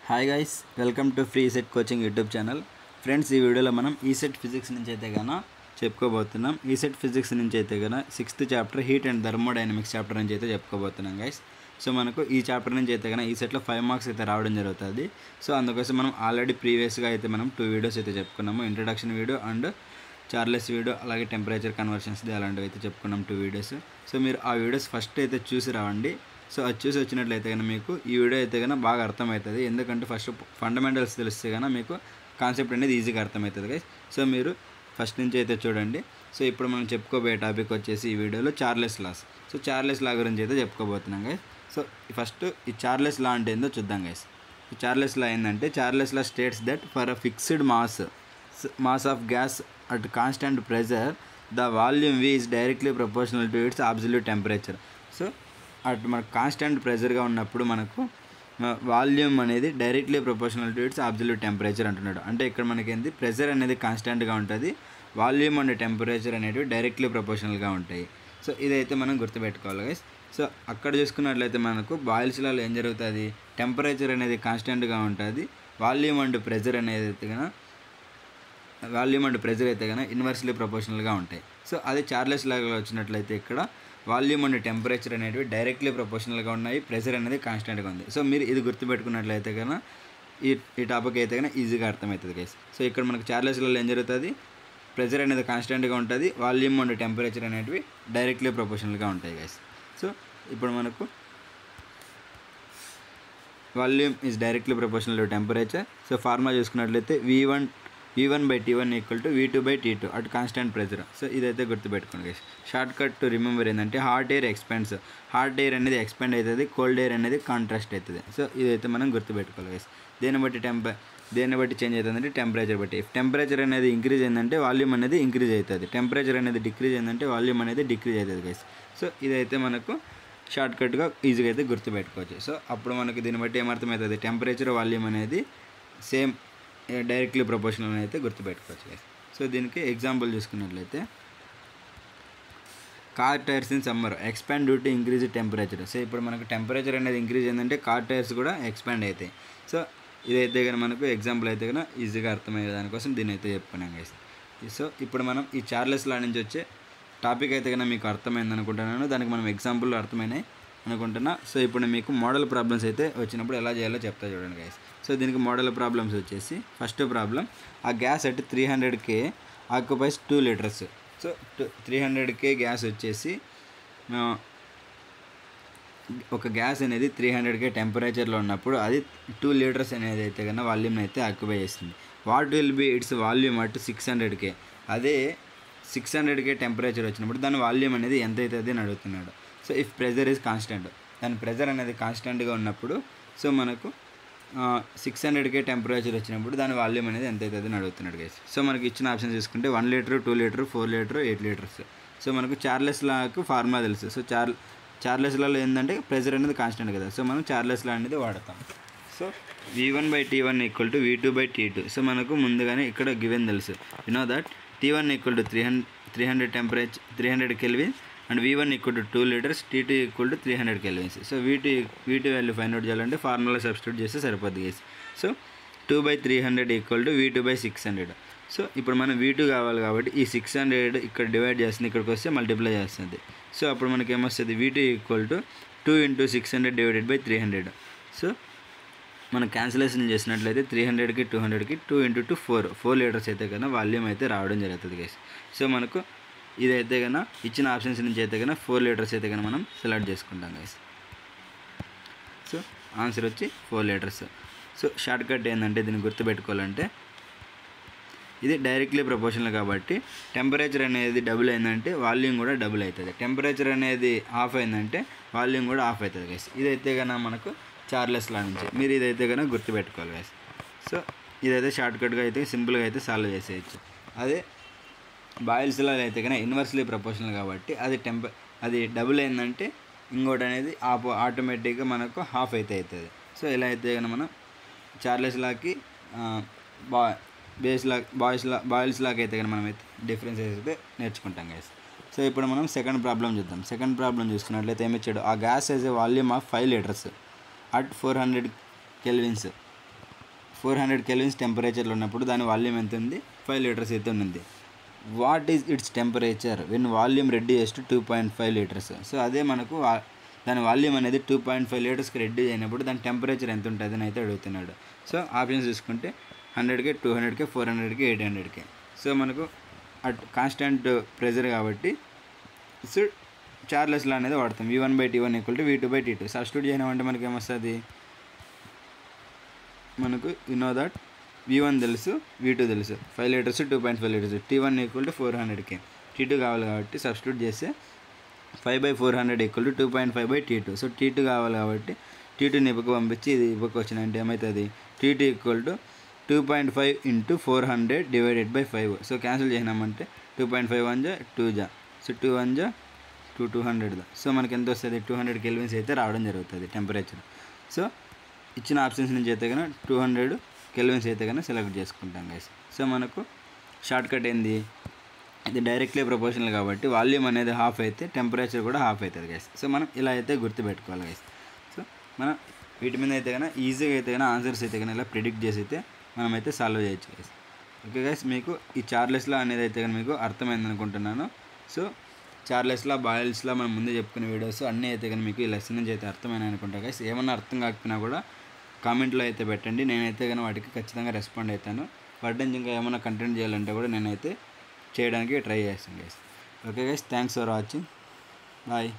Hi guys, welcome to free set coaching YouTube channel. Friends, ఈ వీడియోలో మనం ECET physics నుంచి అయితే గాన చెప్పుకోబోతున్నాం. ఈసెట్ ఫిజిక్స్ నుంచి అయితే గాన 6th chapter heat and thermodynamics chapter నుంచి అయితే చెప్పుకోబోతున్నాం గైస్. సో మనకు ఈ చాప్టర్ నుంచి అయితే గాన ఈసెట్లో 5 మార్క్స్ అయితే రావడం జరుగుతుంది. సో అందుకోసం మనం ఆల్రెడీ ప్రీవియస్గా అయితే మనం 2 వీడియోస్ అయితే చెప్పుకున్నాము. Introduction video and Charles video, అలాగే టెంపరేచర్ కన్వర్షన్స్ది అలాంటివి అయితే చెప్పుకున్నాం 2 వీడియోస్. సో మీరు ఆ వీడియోస్ ఫస్ట్ అయితే చూసి రావండి. సో అది చూసి వచ్చినట్లయితే కనుక మీకు ఈ వీడియో అయితే కనుక బాగా అర్థమవుతుంది. ఎందుకంటే ఫస్ట్ ఫండమెంటల్స్ తెలిస్తే కనుక మీకు కాన్సెప్ట్ అనేది ఈజీగా అర్థమవుతుంది గైస్. సో మీరు ఫస్ట్ నుంచి అయితే చూడండి. సో ఇప్పుడు మనం చెప్పుకోబోయే టాపిక్ వచ్చేసి ఈ వీడియోలో Charles laws. So Charles law గురించి అయితే చెప్పుకోబోతున్నాం గైస్. సో ఫస్ట్ ఈ చార్లెస్ లా అంటే ఏందో చూద్దాం గైస్. ఈ చార్లెస్ లా ఏంటంటే, Charles law states that for a fixed mass of gas at constant pressure the volume V is directly proportional to its absolute temperature. So అటు మనకు constant ప్రెజర్గా ఉన్నప్పుడు మనకు వాల్యూమ్ అనేది directly proportional to its absolute temperature అంటున్నాడు. అంటే ఇక్కడ మనకేంది, ప్రెజర్ అనేది కాన్స్టెంట్గా ఉంటుంది, వాల్యూమ్ అండ్ టెంపరేచర్ అనేవి డైరెక్ట్లీ ప్రపోర్షనల్గా ఉంటాయి. సో ఇదైతే మనం గుర్తుపెట్టుకోవాలి గైస్. సో అక్కడ చూసుకున్నట్లయితే మనకు బాయిల్స్ లాలో ఏం జరుగుతుంది, టెంపరేచర్ అనేది కాన్స్టెంట్గా ఉంటుంది, వాల్యూమ్ అండ్ ప్రెజర్ అయితే కనుక ఇన్వర్స్లీ ప్రపోర్షనల్గా ఉంటాయి. సో అదే చార్లెస్ లాగా వచ్చినట్లయితే ఇక్కడ వాల్యూమ్ అండ్ టెంపరేచర్ అనేవి డైరెక్ట్లీ ప్రపోర్షనల్గా ఉన్నాయి, ప్రెజర్ అనేది కాన్స్టెంట్గా ఉంది. సో మీరు ఇది గుర్తుపెట్టుకున్నట్లయితే కనుక ఈ టాపిక్ అయితే కనుక ఈజీగా అర్థమవుతుంది గైస్. సో ఇక్కడ మనకు చార్లెస్లలో ఏం జరుగుతుంది, ప్రెజర్ అనేది కాన్స్టెంట్గా ఉంటుంది, వాల్యూమ్ అండ్ టెంపరేచర్ అనేవి డైరెక్ట్లీ ప్రపోర్షనల్గా ఉంటాయి గైస్. సో ఇప్పుడు మనకు volume is directly proportional to temperature. So formula చూసుకున్నట్లయితే V1/T1 equal to V2/T2 at constant pressure. So ఇదైతే గుర్తుపెట్టుకోండి guys. Shortcut to remember ఏంటంటే, hot air expands, hot air అనేది ఎక్స్పాండ్ అవుతుంది, కోల్డ్ ఎయిర్ అనేది contrast అవుతుంది. సో ఇదైతే మనం గుర్తుపెట్టుకోవాలి గైస్. దేన్ని బట్టి చేంజ్ అవుతుందంటే టెంపరేచర్ బట్టి. ఇఫ్ టెంపరేచర్ అనేది ఇంక్రీజ్ అయిందంటే వాల్యూమ్ అనేది ఇంక్రీజ్ అవుతుంది, టెంపరేచర్ అనేది డిక్రీజ్ అయిందంటే వాల్యూమ్ అనేది డిక్రీజ్ అవుతుంది గైస్. సో ఇదైతే మనకు షార్ట్ కట్గా ఈజీగా అయితే గుర్తుపెట్టుకోవచ్చు. సో అప్పుడు మనకు దీన్ని బట్టి ఏమర్థమవుతుంది, టెంపరేచర్ వాల్యూమ్ అనేది సేమ్ డైరెక్ట్లీ ప్రపోర్షనల్ అని అయితే గుర్తుపెట్టుకోవచ్చు గైస్. సో దీనికి ఎగ్జాంపుల్ చూసుకున్నట్లయితే, car tyres in summer expand due to increase temperature. So ఇప్పుడు మనకు టెంపరేచర్ అనేది ఇంక్రీజ్ అయిందంటే కార్ టైర్స్ కూడా ఎక్స్పాండ్ అవుతాయి. సో ఇదైతే కానీ మనకు ఎగ్జాంపుల్ అయితే కనుక ఈజీగా అర్థమయ్యే దానికోసం దీని అయితే చెప్పుకున్నాం గైస్. సో ఇప్పుడు మనం ఈ చార్లెస్ లా నుంచి వచ్చే టాపిక్ అయితే కనుక మీకు అర్థమైంది అనుకుంటున్నాను, దానికి మనం ఎగ్జాంపుల్ అర్థమైనాయి అనుకుంటున్నా. సో ఇప్పుడు మీకు మోడల్ ప్రాబ్లమ్స్ అయితే వచ్చినప్పుడు ఎలా చేయాలో చెప్తా చూడండి గైస్. సో దీనికి మోడల్ ప్రాబ్లమ్స్ వచ్చేసి, ఫస్ట్ ప్రాబ్లం, ఆ gas at 300K occupies 2 litres. So 300K gas వచ్చేసి ఒక గ్యాస్ అనేది 300K టెంపరేచర్లో ఉన్నప్పుడు అది 2 లీటర్స్ అనేది అయితే కన్నా వాల్యూమ్ అయితే ఆక్యుపై చేస్తుంది. What will be it's volume at 600K. అదే 600K టెంపరేచర్ వచ్చినప్పుడు దాని వాల్యూమ్ అనేది ఎంత అవుతుంది అని అడుగుతున్నాడు. So if pressure is constant, దాని ప్రెజర్ అనేది కాన్స్టెంట్గా ఉన్నప్పుడు సో మనకు 600K టెంపరేచర్ వచ్చినప్పుడు దాని వాల్యూమ్ అనేది ఎంత అవుతుంది అని అడుగుతున్నాడు గైస్. సో మనకి ఇచ్చిన ఆప్షన్ చూసుకుంటే 1 litre, 2 litre, 4 litre, 8 litres. So మనకు చార్లెస్ లాకు ఫార్ములా తెలుసు. సో చార్లెస్ లాలో ఏంటంటే ప్రెజర్ అనేది కాన్స్టెంట్ కదా, సో మనం చార్లెస్ లా అనేది వాడతాం. So V1/T1 equal to V2/T2. So మనకు ముందుగానే ఇక్కడ గివెన్ తెలుసు, know that T1 equal to 300 kelvin and V1 equal to 2 litres, T2 equal to 300 kelvins. So V2 value find out చేయాలంటే ఫార్ములా సబ్స్టిట్యూట్ చేస్తే సరిపోద్ది guys. So 2/300 equal to V2/600. So ఇప్పుడు మనం V2 కావాలి కాబట్టి ఈ 600 ఇక్కడ డివైడ్ చేస్తుంది, ఇక్కడికి వస్తే మల్టిప్లై చేస్తుంది. సో అప్పుడు మనకి ఏమొస్తుంది, V2 equal to 2 × 600 divided by 300. So మనం క్యాన్సిలేషన్ చేసినట్లయితే 300కి 200కి 2 × 2 4 లీటర్స్ అయితే కన్నా వాల్యూమ్ అయితే రావడం జరుగుతుంది గైస్. సో మనకు ఇదైతే కన్నా ఇచ్చిన ఆప్షన్స్ నుంచి అయితే కన్నా 4 లీటర్స్ అయితే కన్నా మనం సెలెక్ట్ చేసుకుంటాం గైస్. సో ఆన్సర్ వచ్చి 4 లీటర్స్. సో షార్ట్ కట్ ఏంటంటే, దీన్ని గుర్తుపెట్టుకోవాలంటే ఇది డైరెక్ట్లీ ప్రపోర్షనల్ కాబట్టి టెంపరేచర్ అనేది డబుల్ అయిందంటే వాల్యూమ్ కూడా డబుల్ అవుతుంది, టెంపరేచర్ అనేది ఆఫ్ అయిందంటే వాల్యూమ్ కూడా ఆఫ్ అవుతుంది గైస్. ఇదైతే కన్నా మనకు చార్లెస్ లా నుంచి మీరు ఇదైతే కన్నా గుర్తుపెట్టుకోవాలి గైస్. సో ఇదైతే షార్ట్ కట్గా అయితే సింపుల్గా అయితే సాల్వ్ చేసేయచ్చు. అదే బాయిల్స్ లా అయితే కన్నా ఇన్వర్స్లీ ప్రపోర్షనల్ కాబట్టి అది డబుల్ అయిందంటే ఇంకోటి అనేది ఆటోమేటిక్గా మనకు హాఫ్ అయితే అవుతుంది. సో ఇలా అయితే కన్నా మనం చార్లెస్ లాకి బాయిల్స్ లాకి అయితే కానీ మనం అయితే డిఫరెన్సెస్ అయితే నేర్చుకుంటాం గైస్. సో ఇప్పుడు మనం సెకండ్ ప్రాబ్లం చూద్దాం. సెకండ్ ప్రాబ్లం చూసుకున్నట్లయితే ఏమి ఇచ్చాడు, ఆ gas as a volume of 5 litres at 400 kelvins 400 kelvins టెంపరేచర్లో ఉన్నప్పుడు దాని వాల్యూమ్ ఎంత ఉంది, 5 లీటర్స్ అయితే ఉంది. What is its temperature when volume reduce to 2.5 litres. So అదే మనకు దాని వాల్యూమ్ అనేది 2.5 లీటర్స్కి రెడ్యూస్ అయినప్పుడు దాని టెంపరేచర్ ఎంత ఉంటుంది అని అయితే అడుగుతున్నాడు. సో ఆప్షన్స్ చూసుకుంటే 100K, 200K, 400K, 800K. So మనకు కాన్స్టెంట్ ప్రెజర్ కాబట్టి సో చార్లెస్ లా అనేది వాడతాం. V1/T1 = V2/T2. సబ్స్టిట్యూట్ చేయమంటే మనకి ఏమొస్తుంది, మనకు దట్ V1 తెలుసు, V2 తెలుసు. 5 litres 2.5 litres. T1 = 400K. T2 కావాలి కాబట్టి సబ్స్టిట్యూట్ చేస్తే 5/400 = 2.5/T2. సో T2 కావాలి కాబట్టి T2ని ఇవ్వకు పంపించి ఇది ఇవ్వకు వచ్చినంటే ఏమవుతుంది, T2 = 2.5 × 400 / 5. సో క్యాన్సిల్ చేసినామంటే 2.5 1 జా 2 జా. సో 2 1 జా 2 200. సో మనకి ఎంత వస్తుంది, 200 కెల్విన్స్ అయితే రావడం జరుగుతుంది టెంపరేచర్. సో ఇచ్చిన ఆప్షన్స్ నుంచి అయితే కన్నా 200 కెల్విన్స్ అయితే కన్నా సెలెక్ట్ చేసుకుంటాం గైస్. సో మనకు షార్ట్ కట్ ఏంది, ఇది డైరెక్ట్లీ ప్రపోర్షనల్ కాబట్టి వాల్యూమ్ అనేది హాఫ్ అయితే టెంపరేచర్ కూడా హాఫ్ అవుతుంది గైస్. సో మనం ఇలా అయితే గుర్తుపెట్టుకోవాలి గైస్. సో మనం వీటి మీద అయితే కన్నా ఈజీగా అయితే కన్నా ఆన్సర్స్ అయితే కన్నా ఇలా ప్రిడిక్ట్ చేసి అయితే మనమైతే సాల్వ్ చేయొచ్చు గైస్. ఓకే గైస్, మీకు ఈ చార్లెస్ లా అనేది అయితే కానీ మీకు అర్థమైంది అనుకుంటున్నాను. సో చార్లెస్ లా, బాయిల్స్ లా మనం ముందే చెప్పుకునే వీడియోస్ అన్నీ అయితే కానీ మీకు ఈ లెసన్ నుంచి అయితే అర్థమైనాయి అనుకుంటా గైస్. ఏమన్నా అర్థం కాకపోయినా కూడా కామెంట్లో అయితే పెట్టండి, నేనైతే కానీ వాటికి ఖచ్చితంగా రెస్పాండ్ అవుతాను. వాటి నుంచి ఇంకా ఏమైనా కంటెంట్ చేయాలంటే కూడా నేనైతే చేయడానికి ట్రై చేస్తాను గైస్. Okay guys, thanks for watching. Bye.